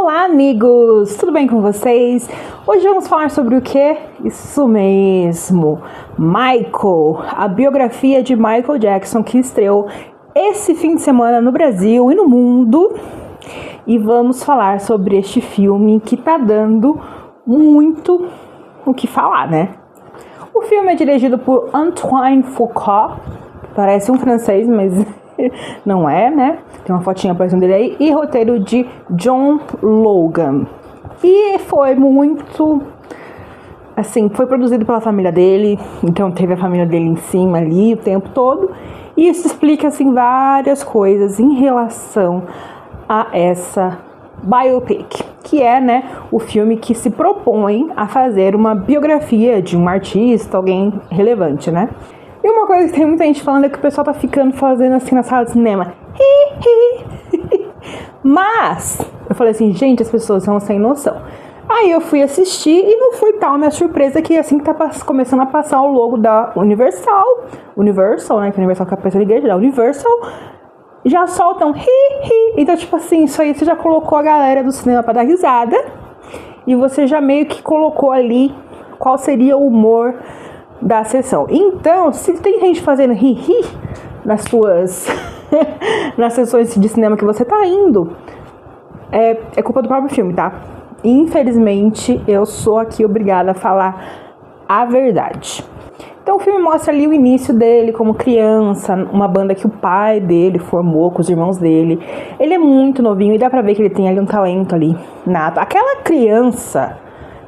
Olá, amigos! Tudo bem com vocês? Hoje vamos falar sobre o quê? Isso mesmo! Michael, a biografia de Michael Jackson que estreou esse fim de semana no Brasil e no mundo. E vamos falar sobre este filme que tá dando muito o que falar, né? O filme é dirigido por Antoine Fuqua, parece um francês, mas não é, né? Tem uma fotinha aparecendo dele aí. E roteiro de John Logan. E foi muito... assim, foi produzido pela família dele. Então teve a família dele em cima ali o tempo todo. E isso explica, assim, várias coisas em relação a essa biopic, que é, né, o filme que se propõe a fazer uma biografia de um artista, alguém relevante, né? E uma coisa que tem muita gente falando é que o pessoal tá ficando fazendo assim na sala de cinema. Mas eu falei assim, gente, as pessoas são sem noção. Aí eu fui assistir e não foi tal minha surpresa que assim que tá começando a passar o logo da Universal, né, que a Universal que aparece na igreja, da Universal, já soltam Então, tipo assim, isso aí você já colocou a galera do cinema pra dar risada e você já meio que colocou ali qual seria o humor da sessão. Então, se tem gente fazendo nas suas nas sessões de cinema que você tá indo, é culpa do próprio filme, tá? Infelizmente, eu sou aqui obrigada a falar a verdade. Então o filme mostra ali o início dele como criança, uma banda que o pai dele formou com os irmãos dele. Ele é muito novinho e dá pra ver que ele tem ali um talento ali nato. Aquela criança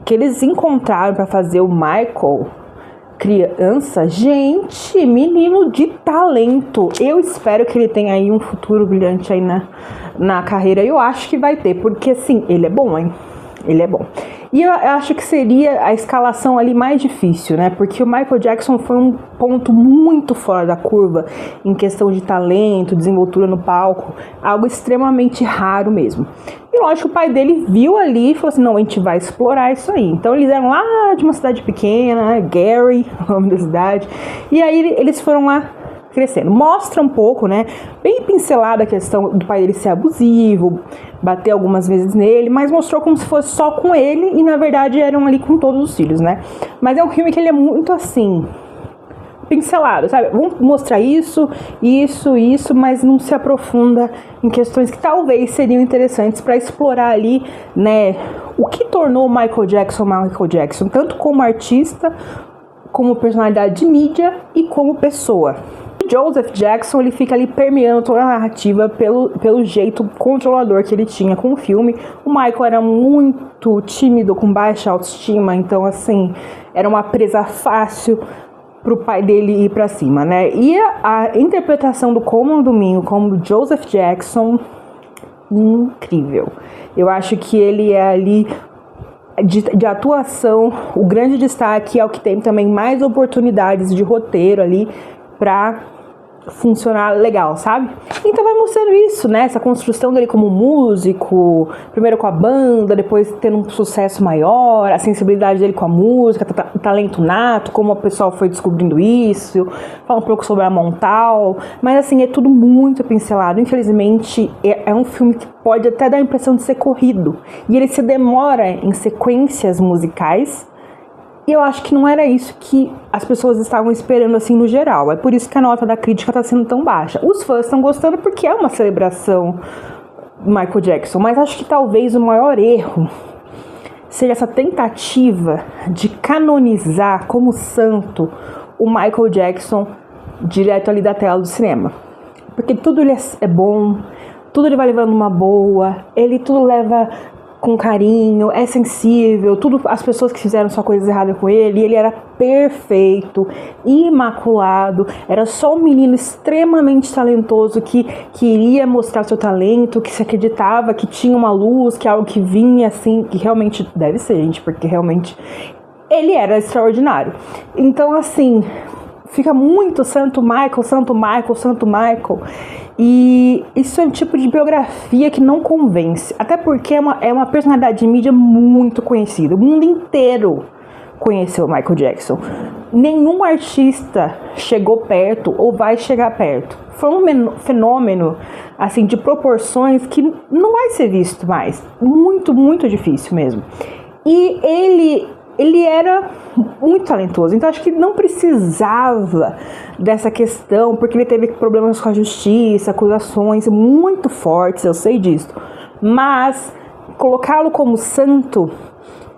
que eles encontraram pra fazer o Michael criança, gente, menino de talento. Eu espero que ele tenha aí um futuro brilhante aí na carreira. Eu acho que vai ter, porque assim, ele é bom, hein? Ele é bom. E eu acho que seria a escalação ali mais difícil, né? Porque o Michael Jackson foi um ponto muito fora da curva em questão de talento, desenvoltura no palco, algo extremamente raro mesmo. E lógico, o pai dele viu ali e falou assim, não, a gente vai explorar isso aí. Então eles eram lá de uma cidade pequena, Gary, o nome da cidade, e aí eles foram lá crescendo. Mostra um pouco, né, bem pincelada a questão do pai dele ser abusivo, bater algumas vezes nele, mas mostrou como se fosse só com ele e na verdade eram ali com todos os filhos, né. Mas é um filme que ele é muito assim, pincelado, sabe? Vamos mostrar isso, mas não se aprofunda em questões que talvez seriam interessantes para explorar ali, né, o que tornou o Michael Jackson, tanto como artista, como personalidade de mídia e como pessoa. Joseph Jackson, ele fica ali permeando toda a narrativa pelo jeito controlador que ele tinha com o filme. O Michael era muito tímido, com baixa autoestima, então assim, era uma presa fácil pro pai dele ir pra cima, né? E a interpretação do Coleman Domingo como Joseph Jackson, incrível. Eu acho que ele é ali de atuação, o grande destaque é o que tem também mais oportunidades de roteiro ali pra funcionar legal, sabe? Então vai mostrando isso, né? Essa construção dele como músico, primeiro com a banda, depois tendo um sucesso maior, a sensibilidade dele com a música, o talento nato, como o pessoal foi descobrindo isso, fala um pouco sobre a Montal, mas assim, é tudo muito pincelado. Infelizmente, é um filme que pode até dar a impressão de ser corrido, e ele se demora em sequências musicais. E eu acho que não era isso que as pessoas estavam esperando, assim, no geral. É por isso que a nota da crítica está sendo tão baixa. Os fãs estão gostando porque é uma celebração do Michael Jackson. Mas acho que talvez o maior erro seja essa tentativa de canonizar como santo o Michael Jackson direto ali da tela do cinema. Porque tudo ele é bom, tudo ele vai levando uma boa, ele tudo leva com carinho, é sensível, tudo, as pessoas que fizeram só coisas erradas com ele era perfeito, imaculado, era só um menino extremamente talentoso que queria mostrar seu talento, que se acreditava que tinha uma luz, que algo que vinha assim, que realmente deve ser, gente, porque realmente ele era extraordinário. Então, assim, fica muito Santo Michael, e isso é um tipo de biografia que não convence, até porque é uma personalidade de mídia muito conhecida, o mundo inteiro conhecer o Michael Jackson. Nenhum artista chegou perto ou vai chegar perto. Foi um fenômeno, assim, de proporções que não vai ser visto mais. Muito, muito difícil mesmo. E ele era muito talentoso, então acho que não precisava dessa questão, porque ele teve problemas com a justiça, acusações muito fortes, eu sei disso. Mas colocá-lo como santo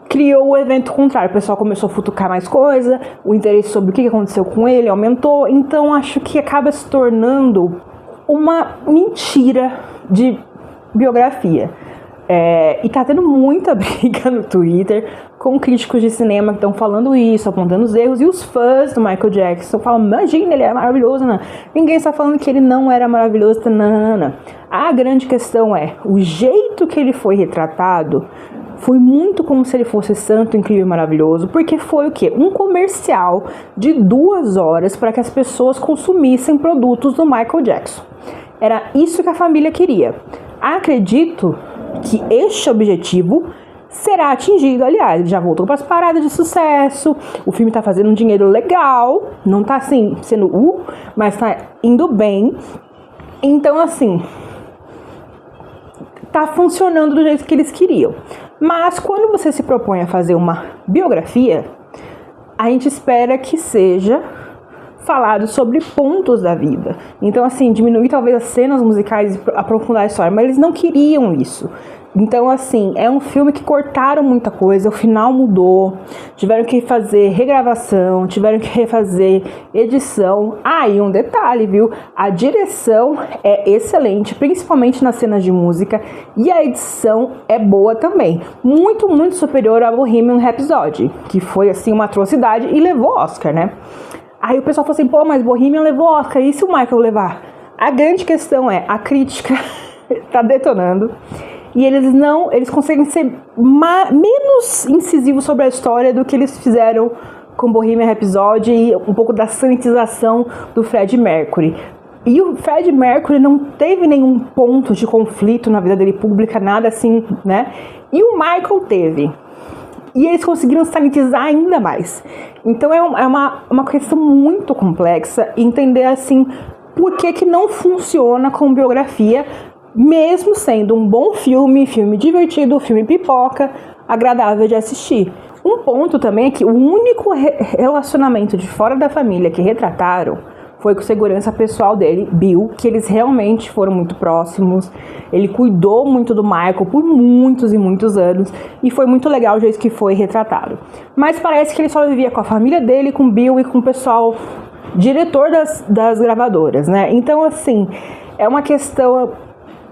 criou o evento contrário. O pessoal começou a futucar mais coisa, o interesse sobre o que aconteceu com ele aumentou, então acho que acaba se tornando uma mentira de biografia. E tá tendo muita briga no Twitter com críticos de cinema que estão falando isso, apontando os erros, e os fãs do Michael Jackson falam, imagina, ele é maravilhoso, não. Ninguém está falando que ele não era maravilhoso, não. A grande questão é, o jeito que ele foi retratado foi muito como se ele fosse santo, incrível e maravilhoso, porque foi o quê? Um comercial de 2 horas para que as pessoas consumissem produtos do Michael Jackson. Era isso que a família queria. Acredito que este objetivo será atingido. Aliás, ele já voltou para as paradas de sucesso, o filme tá fazendo um dinheiro legal, não tá assim sendo mas tá indo bem. Então, assim, tá funcionando do jeito que eles queriam. Mas quando você se propõe a fazer uma biografia, a gente espera que seja falado sobre pontos da vida. Então, assim, diminuir talvez as cenas musicais e aprofundar a história, mas eles não queriam isso. Então, assim, é um filme que cortaram muita coisa, o final mudou, tiveram que fazer regravação, tiveram que refazer edição. E um detalhe, viu? A direção é excelente, principalmente nas cenas de música, e a edição é boa também. Muito, muito superior a Bohemian Rhapsody, que foi, assim, uma atrocidade e levou Oscar, né? Aí o pessoal falou assim, mas Bohemian levou Oscar, e se o Michael levar? A grande questão é, a crítica tá detonando, e eles conseguem ser menos incisivos sobre a história do que eles fizeram com Bohemian Rhapsody e um pouco da sanitização do Freddie Mercury. E o Freddie Mercury não teve nenhum ponto de conflito na vida dele pública, nada assim, né? E o Michael teve. E eles conseguiram sanitizar ainda mais. Então é uma questão muito complexa entender assim por que não funciona como biografia, mesmo sendo um bom filme divertido, filme pipoca, agradável de assistir. Um ponto também é que o único relacionamento de fora da família que retrataram foi com o segurança pessoal dele, Bill, que eles realmente foram muito próximos. Ele cuidou muito do Michael por muitos e muitos anos, e foi muito legal o jeito que foi retratado. Mas parece que ele só vivia com a família dele, com o Bill e com o pessoal, diretor das gravadoras, né? Então, assim, é uma questão,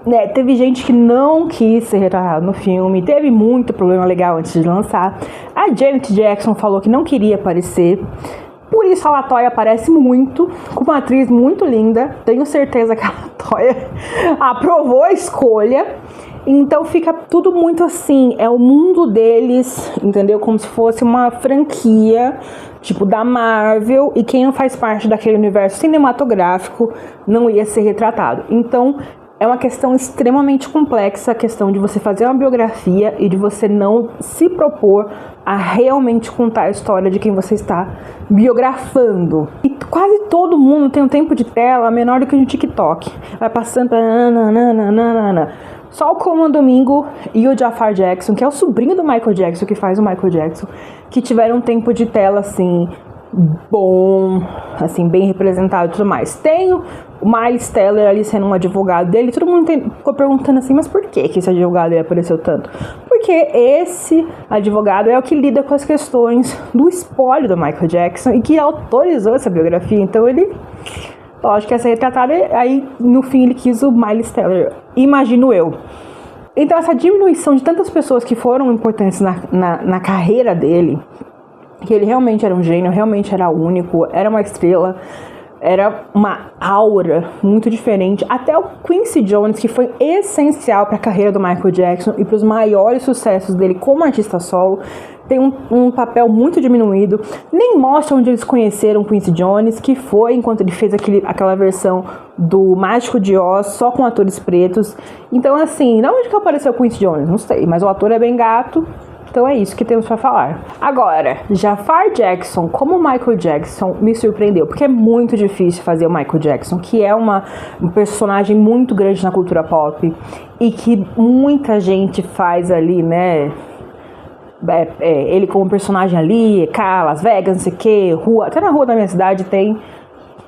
né? Teve gente que não quis ser retratada no filme, teve muito problema legal antes de lançar. A Janet Jackson falou que não queria aparecer. Por isso a LaToya aparece muito, com uma atriz muito linda. Tenho certeza que a LaToya aprovou a escolha. Então fica tudo muito assim, é o mundo deles, entendeu? Como se fosse uma franquia, tipo da Marvel, e quem não faz parte daquele universo cinematográfico não ia ser retratado. Então é uma questão extremamente complexa, a questão de você fazer uma biografia e de você não se propor a realmente contar a história de quem você está biografando. E quase todo mundo tem um tempo de tela menor do que no TikTok. Vai passando... Só o Coleman Domingo e o Jafar Jackson, que é o sobrinho do Michael Jackson, que faz o Michael Jackson, que tiveram um tempo de tela, assim, bom, assim, bem representado e tudo mais. Tem o Miles Teller ali sendo um advogado dele, todo mundo ficou perguntando assim, mas por que esse advogado dele apareceu tanto? Porque esse advogado é o que lida com as questões do espólio do Michael Jackson e que autorizou essa biografia, então ele, lógico que ia ser retratado, aí no fim ele quis o Miles Teller, imagino eu. Então essa diminuição de tantas pessoas que foram importantes na carreira dele, que ele realmente era um gênio, realmente era único, era uma estrela, era uma aura muito diferente. Até o Quincy Jones, que foi essencial para a carreira do Michael Jackson e para os maiores sucessos dele como artista solo, tem um papel muito diminuído. Nem mostra onde eles conheceram o Quincy Jones, que foi enquanto ele fez aquela versão do Mágico de Oz, só com atores pretos. Então, assim, de onde que apareceu o Quincy Jones? Não sei, mas o ator é bem gato. Então é isso que temos pra falar. Agora, Jafar Jackson, como Michael Jackson, me surpreendeu, porque é muito difícil fazer o Michael Jackson, que é um personagem muito grande na cultura pop e que muita gente faz ali, né? Ele como personagem ali, Las Vegas, não sei o que, rua, até na rua da minha cidade tem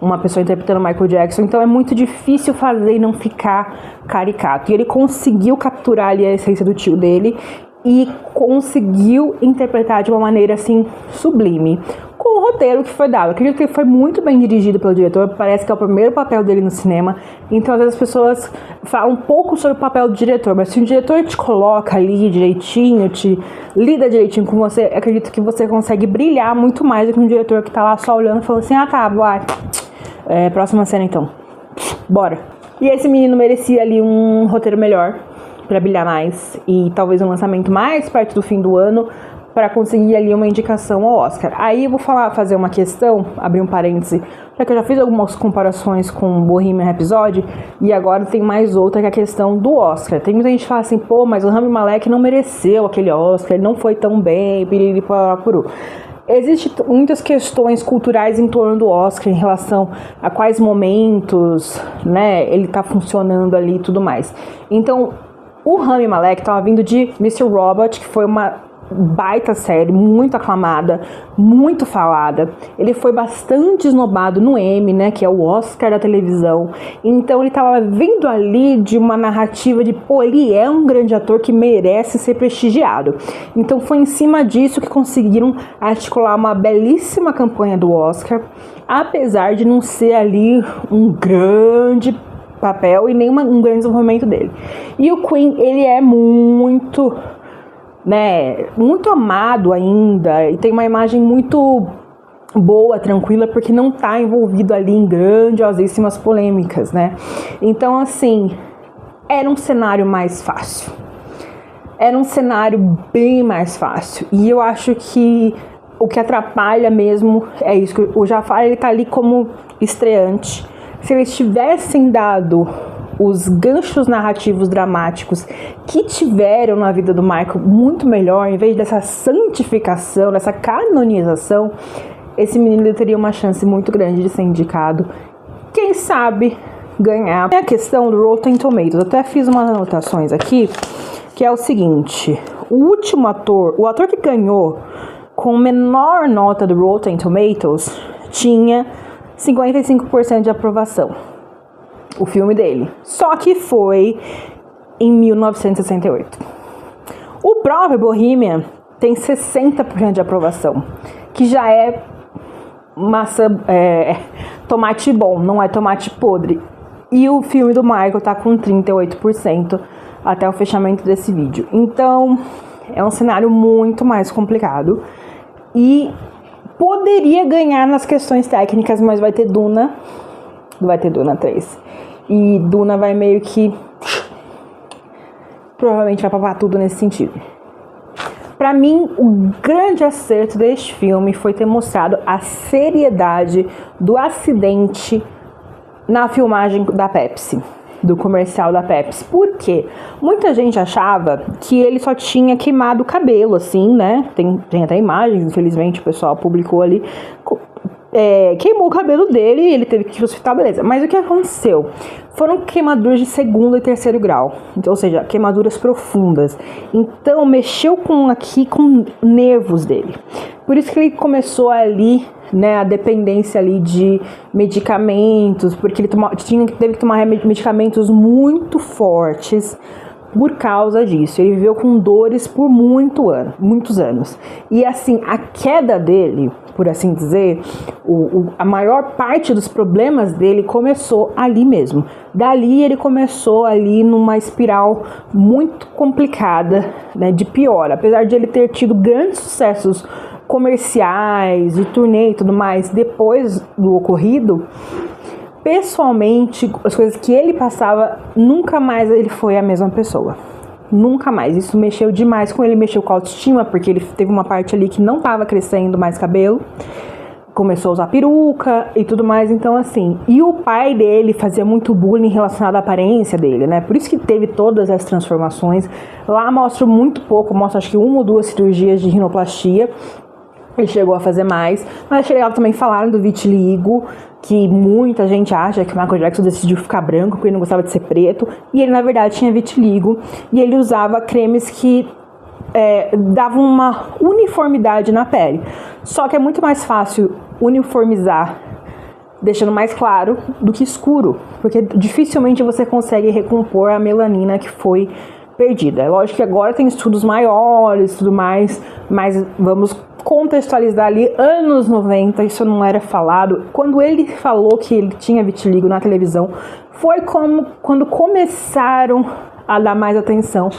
uma pessoa interpretando Michael Jackson, então é muito difícil fazer e não ficar caricato. E ele conseguiu capturar ali a essência do tio dele e conseguiu interpretar de uma maneira assim sublime, com o roteiro que foi dado. Eu acredito que ele foi muito bem dirigido pelo diretor, parece que é o primeiro papel dele no cinema, então às vezes as pessoas falam um pouco sobre o papel do diretor, mas se o diretor te coloca ali direitinho, te lida direitinho com você, eu acredito que você consegue brilhar muito mais do que um diretor que tá lá só olhando e falando assim, tá, vai, próxima cena então, bora. E esse menino merecia ali um roteiro melhor, para brilhar mais, e talvez um lançamento mais perto do fim do ano, para conseguir ali uma indicação ao Oscar. Aí eu vou fazer uma questão, abrir um parêntese, já que eu já fiz algumas comparações com Bohemian Rhapsody, e agora tem mais outra, que é a questão do Oscar. Tem muita gente que fala assim, pô, mas o Rami Malek não mereceu aquele Oscar, ele não foi tão bem, piriri-parapuru. Existem muitas questões culturais em torno do Oscar, em relação a quais momentos, né, ele tá funcionando ali e tudo mais. Então, o Rami Malek estava vindo de Mr. Robot, que foi uma baita série, muito aclamada, muito falada. Ele foi bastante esnobado no Emmy, né, que é o Oscar da televisão. Então ele estava vindo ali de uma narrativa de, pô, ele é um grande ator que merece ser prestigiado. Então foi em cima disso que conseguiram articular uma belíssima campanha do Oscar, apesar de não ser ali um grande papel e nem um grande desenvolvimento dele. E o Queen, ele é muito, né, muito amado ainda e tem uma imagem muito boa, tranquila, porque não tá envolvido ali em grandiosíssimas polêmicas, né? Então, assim, era um cenário mais fácil. Era um cenário bem mais fácil. E eu acho que o que atrapalha mesmo é isso, que o Jafar, ele tá ali como estreante. Se eles tivessem dado os ganchos narrativos dramáticos que tiveram na vida do Michael muito melhor, em vez dessa santificação, dessa canonização, esse menino teria uma chance muito grande de ser indicado. Quem sabe ganhar. É a questão do Rotten Tomatoes. Eu até fiz umas anotações aqui, que é o seguinte: o último ator, o ator que ganhou com menor nota do Rotten Tomatoes, tinha 55% de aprovação, o filme dele. Só que foi em 1968. O próprio Bohemian tem 60% de aprovação, que já é tomate bom, não é tomate podre. E o filme do Michael tá com 38% até o fechamento desse vídeo. Então, é um cenário muito mais complicado. E poderia ganhar nas questões técnicas, mas vai ter Duna 3. E Duna vai meio que provavelmente vai papar tudo nesse sentido. Pra mim, o grande acerto deste filme foi ter mostrado a seriedade do acidente na filmagem da Pepsi, do comercial da Pepsi. Por quê? Muita gente achava que ele só tinha queimado o cabelo, assim, né? Tem até imagens, infelizmente, o pessoal publicou ali. Queimou o cabelo dele e ele teve que ir pro hospital, beleza. Mas o que aconteceu? Foram queimaduras de 2º e 3º grau. Então, ou seja, queimaduras profundas. Então, mexeu com nervos dele. Por isso que ele começou ali, né, a dependência ali de medicamentos, porque ele teve que tomar medicamentos muito fortes por causa disso. Ele viveu com dores por muitos anos. E assim, a queda dele, por assim dizer, a maior parte dos problemas dele começou ali mesmo. Dali ele começou ali numa espiral muito complicada, né, de pior. Apesar de ele ter tido grandes sucessos comerciais, de turnê e tudo mais, depois do ocorrido, pessoalmente, as coisas que ele passava, nunca mais ele foi a mesma pessoa. Nunca mais. Isso mexeu demais com ele, mexeu com a autoestima, porque ele teve uma parte ali que não estava crescendo mais cabelo. começou a usar peruca e tudo mais, então assim. E o pai dele fazia muito bullying relacionado à aparência dele, né? Por isso que teve todas as transformações. Lá mostra muito pouco, mostra acho que 1 ou 2 cirurgias de rinoplastia. Ele chegou a fazer mais, mas achei legal também falaram do vitiligo, que muita gente acha que o Michael Jackson decidiu ficar branco porque ele não gostava de ser preto, e ele na verdade tinha vitiligo, e ele usava cremes que davam uma uniformidade na pele. Só que é muito mais fácil uniformizar deixando mais claro do que escuro, porque dificilmente você consegue recompor a melanina que foi perdida. É lógico que agora tem estudos maiores e tudo mais, mas vamos contextualizar ali, anos 90, isso não era falado. Quando ele falou que ele tinha vitiligo na televisão, foi quando começaram a dar mais atenção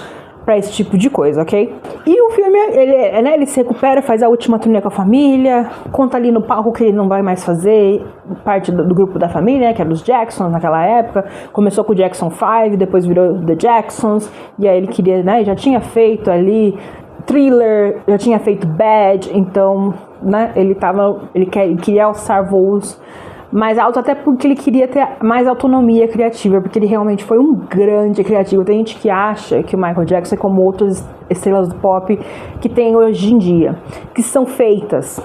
pra esse tipo de coisa, ok? E o filme, ele se recupera, faz a última turnê com a família, conta ali no palco que ele não vai mais fazer parte do grupo da família, que era dos Jacksons naquela época. Começou com o Jackson 5, depois virou The Jacksons, e aí ele queria, né, já tinha feito ali Thriller, já tinha feito Bad, então, né, ele queria alçar voos mais alto, até porque ele queria ter mais autonomia criativa, porque ele realmente foi um grande criativo. Tem gente que acha que o Michael Jackson é como outras estrelas do pop que tem hoje em dia, que são feitas,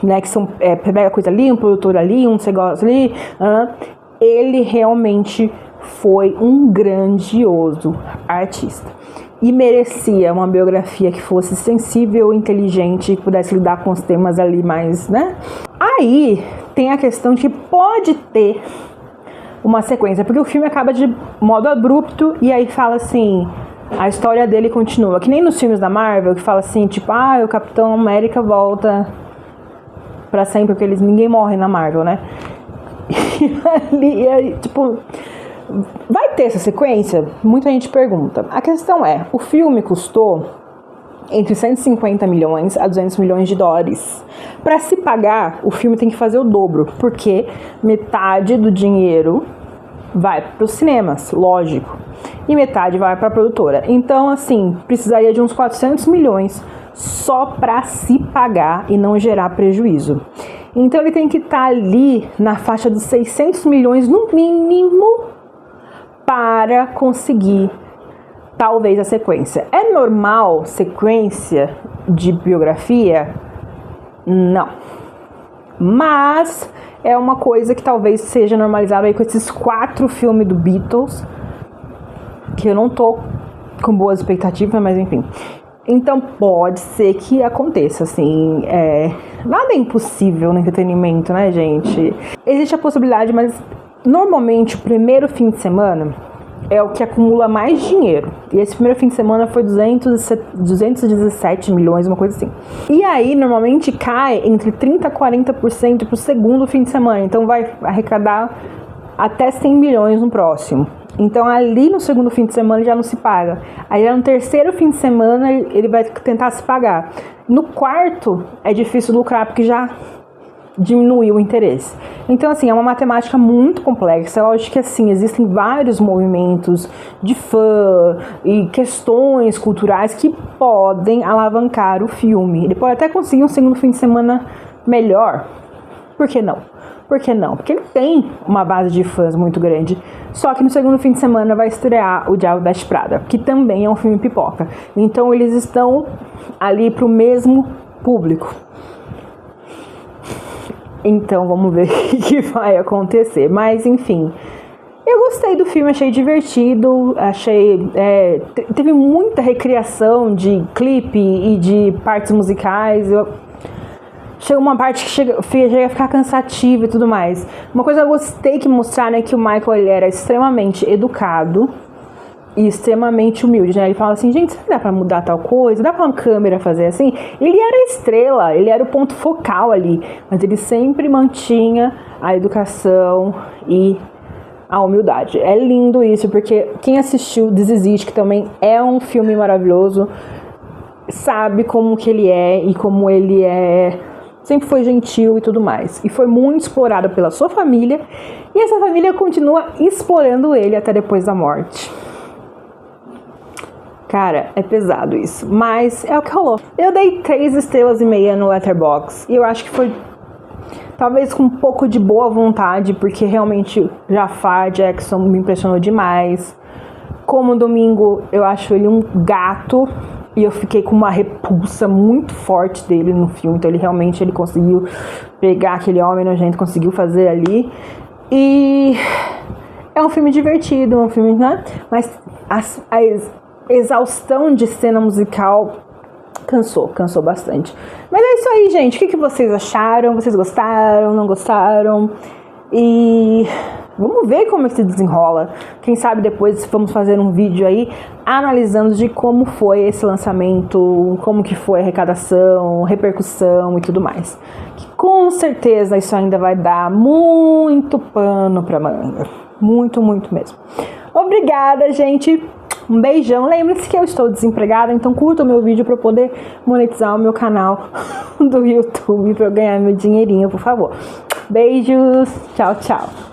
né, que são, pega coisa ali, um produtor ali, um negócio ali, ele realmente foi um grandioso artista. E merecia uma biografia que fosse sensível, inteligente, que pudesse lidar com os temas ali mais, né? Aí tem a questão de que pode ter uma sequência, porque o filme acaba de modo abrupto e aí fala assim, a história dele continua, que nem nos filmes da Marvel, que fala assim, tipo, o Capitão América volta pra sempre, porque ninguém morre na Marvel, né? E ali, tipo, vai ter essa sequência? Muita gente pergunta. A questão é, o filme custou entre 150 milhões a 200 milhões de dólares. Para se pagar, o filme tem que fazer o dobro, porque metade do dinheiro vai para os cinemas, lógico, e metade vai para a produtora. Então, assim, precisaria de uns 400 milhões só para se pagar e não gerar prejuízo. Então, ele tem que estar ali na faixa dos 600 milhões no mínimo para conseguir talvez a sequência. É normal sequência de biografia? Não. Mas é uma coisa que talvez seja normalizada aí com esses 4 filmes do Beatles, que eu não tô com boas expectativas, mas enfim. Então pode ser que aconteça, assim, nada é impossível no entretenimento, né, gente? Existe a possibilidade, mas normalmente o primeiro fim de semana é o que acumula mais dinheiro. E esse primeiro fim de semana foi 217 milhões, uma coisa assim. E aí, normalmente, cai entre 30% a 40% pro segundo fim de semana. Então, vai arrecadar até 100 milhões no próximo. Então, ali no segundo fim de semana já não se paga. Aí, no terceiro fim de semana, ele vai tentar se pagar. No quarto, é difícil lucrar, porque já diminuiu o interesse. Então, assim, é uma matemática muito complexa. Lógico que, assim, existem vários movimentos de fã e questões culturais que podem alavancar o filme. Ele pode até conseguir um segundo fim de semana melhor. Por que não? Por que não? Porque ele tem uma base de fãs muito grande. Só que no segundo fim de semana vai estrear O Diabo Veste Prada, que também é um filme pipoca. Então, eles estão ali pro mesmo público. Então, vamos ver o que vai acontecer. Mas, enfim, eu gostei do filme, achei divertido, teve muita recriação de clipe e de partes musicais. Chega uma parte que chega a ficar cansativa e tudo mais. Uma coisa que eu gostei que mostraram é que o Michael, ele era extremamente educado e extremamente humilde, né? Ele fala assim, gente, será que dá pra mudar tal coisa? Dá pra uma câmera fazer assim? Ele era a estrela, ele era o ponto focal ali, mas ele sempre mantinha a educação e a humildade. É lindo isso, porque quem assistiu This Is It, que também é um filme maravilhoso, sabe como que ele é e como ele sempre foi gentil e tudo mais. E foi muito explorado pela sua família, e essa família continua explorando ele até depois da morte. Cara, é pesado isso, mas é o que rolou. Eu dei 3,5 estrelas no Letterboxd e eu acho que foi talvez com um pouco de boa vontade, porque realmente Jafar Jackson me impressionou demais. Como Domingo, eu acho ele um gato, e eu fiquei com uma repulsa muito forte dele no filme, então ele conseguiu pegar aquele homem nojento, conseguiu fazer ali. E é um filme divertido, um filme, né? Mas a exaustão de cena musical cansou bastante. Mas é isso aí, gente. O que vocês acharam? Vocês gostaram? Não gostaram? E vamos ver como é que se desenrola. Quem sabe depois vamos fazer um vídeo aí analisando de como foi esse lançamento, como que foi a arrecadação, repercussão e tudo mais. Que com certeza isso ainda vai dar muito pano pra manga. Muito, muito mesmo. Obrigada, gente. Um beijão. Lembre-se que eu estou desempregada, então curta o meu vídeo para eu poder monetizar o meu canal do YouTube, para eu ganhar meu dinheirinho, por favor. Beijos. Tchau, tchau.